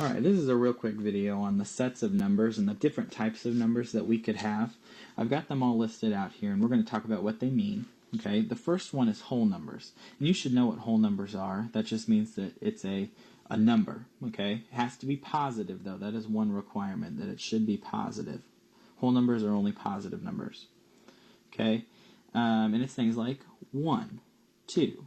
Alright, this is a real quick video on the sets of numbers and the different types of numbers that we could have. I've got them all listed out here, and we're going to talk about what they mean. Okay, the first one is whole numbers. And you should know what whole numbers are. That just means that it's a number. Okay, it has to be positive, though. That is one requirement, that it should be positive. Whole numbers are only positive numbers. Okay, and it's things like 1, 2,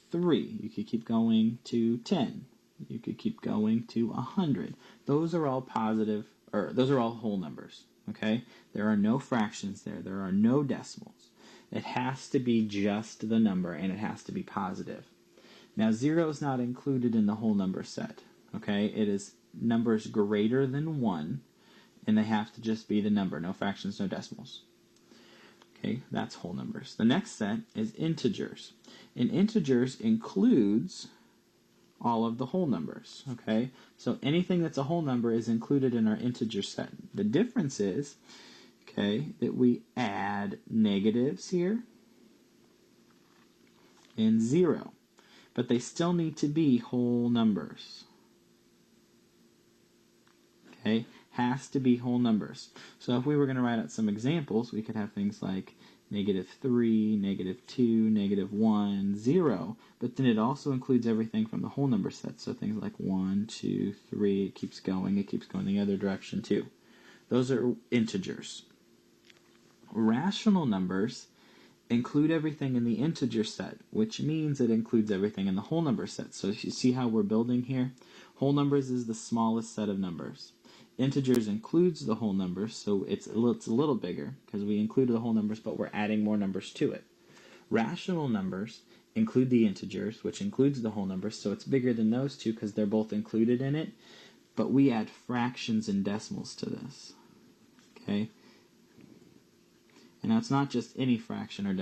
3. You could keep going to 10. You could keep going to 100. Those are all positive, or those are all whole numbers. Okay, there are no fractions there. There are no decimals. It has to be just the number, and it has to be positive. Now, 0 is not included in the whole number set. Okay, it is numbers greater than 1, and they have to just be the number. No fractions, no decimals. Okay, that's whole numbers. The next set is integers. And integers includes all of the whole numbers. Okay, so anything that's a whole number is included in our integer set. The difference is, okay, that we add negatives here and 0, but they still need to be whole numbers. Okay, has to be whole numbers. So if we were going to write out some examples, we could have things like -3, -2, -1, 0, but then it also includes everything from the whole number set. So things like 1, 2, 3, it keeps going the other direction too. Those are integers. Rational numbers include everything in the integer set, which means it includes everything in the whole number set. So you see how we're building here? Whole numbers is the smallest set of numbers. Integers includes the whole numbers, so it's a little bigger because we included the whole numbers, but we're adding more numbers to it. Rational numbers include the integers, which includes the whole numbers, so it's bigger than those two because they're both included in it, but we add fractions and decimals to this. Okay? And now it's not just any fraction or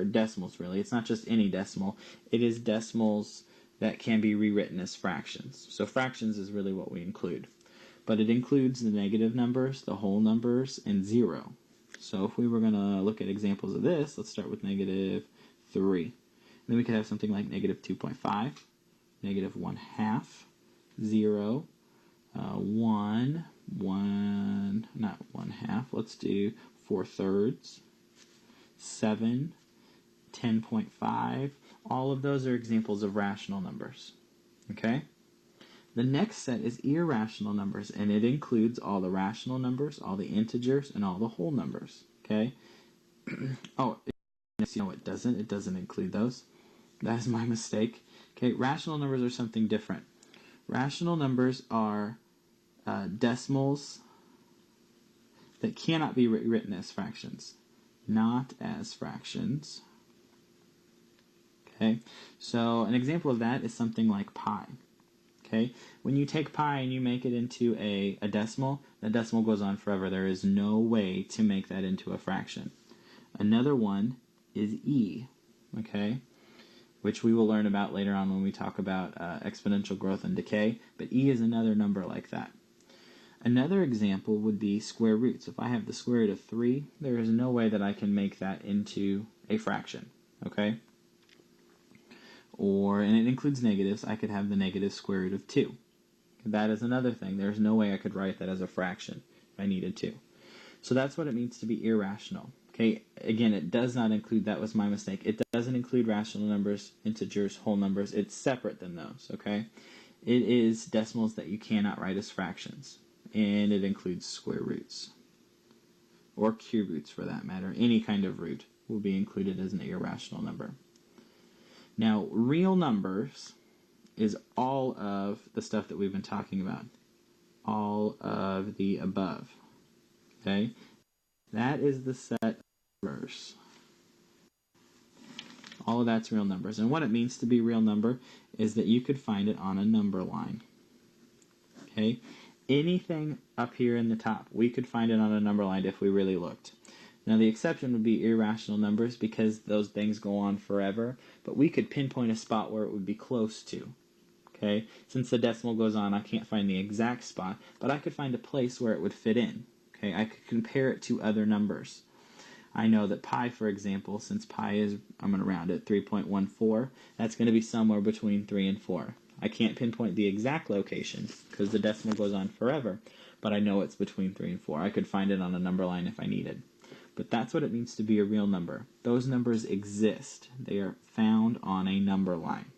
decimals really. It's not just any decimal. It is decimals that can be rewritten as fractions. So fractions is really what we include. But it includes the negative numbers, the whole numbers, and 0. So if we were going to look at examples of this, let's start with -3. Then we could have something like -2.5, -1/2, 0, 1, not 1/2, let's do 4/3, 7, 10.5. All of those are examples of rational numbers. Okay? The next set is irrational numbers, and it includes all the rational numbers, all the integers, and all the whole numbers. Okay? Oh, no, it doesn't. It doesn't include those. That is my mistake. Okay, rational numbers are something different. Rational numbers are decimals that cannot be written as fractions. Not as fractions. Okay? So an example of that is something like pi. Okay? When you take pi and you make it into a decimal, that decimal goes on forever. There is no way to make that into a fraction. Another one is e, okay, which we will learn about later on when we talk about exponential growth and decay, but e is another number like that. Another example would be square roots. If I have the square root of 3, there is no way that I can make that into a fraction, okay? And it includes negatives, I could have the negative square root of 2. That is another thing. There's no way I could write that as a fraction if I needed to. So that's what it means to be irrational. Okay, again, it does not include, that was my mistake, it doesn't include rational numbers, integers, whole numbers. It's separate than those, okay? It is decimals that you cannot write as fractions, and it includes square roots, or cube roots for that matter. Any kind of root will be included as an irrational number. Now, real numbers is all of the stuff that we've been talking about. All of the above. Okay? That is the set of numbers. All of that's real numbers. And what it means to be a real number is that you could find it on a number line. Okay? Anything up here in the top, we could find it on a number line if we really looked. Now, the exception would be irrational numbers because those things go on forever, but we could pinpoint a spot where it would be close to. Okay? Since the decimal goes on, I can't find the exact spot, but I could find a place where it would fit in. Okay? I could compare it to other numbers. I know that pi, for example, since pi is, I'm going to round it, 3.14, that's going to be somewhere between 3 and 4. I can't pinpoint the exact location because the decimal goes on forever, but I know it's between 3 and 4. I could find it on a number line if I needed. But that's what it means to be a real number. Those numbers exist. They are found on a number line.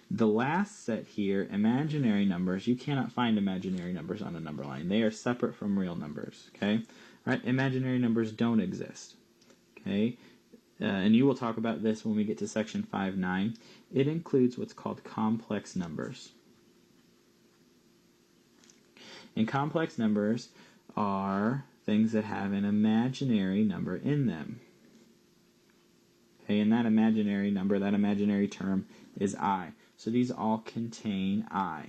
The last set here, imaginary numbers, you cannot find imaginary numbers on a number line. They are separate from real numbers, okay? Right? Imaginary numbers don't exist, okay? And you will talk about this when we get to section 5.9. It includes what's called complex numbers. And complex numbers are things that have an imaginary number in them. Okay, and that imaginary number, that imaginary term is I. So these all contain I.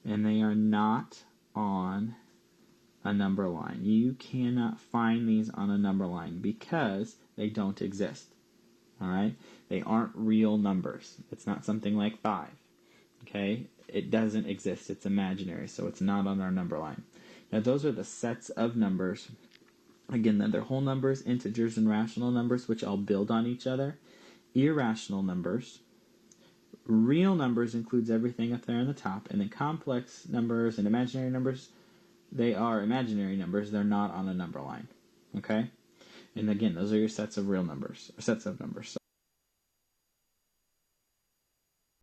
And they are not on a number line. You cannot find these on a number line because they don't exist. Alright? They aren't real numbers. It's not something like 5. Okay? It doesn't exist. It's imaginary, so it's not on our number line. Now those are the sets of numbers. Again, they're whole numbers, integers, and rational numbers, which all build on each other. Irrational numbers. Real numbers includes everything up there on the top. And then complex numbers and imaginary numbers, they are imaginary numbers. They're not on a number line. Okay? And again, those are your sets of real numbers, or sets of numbers.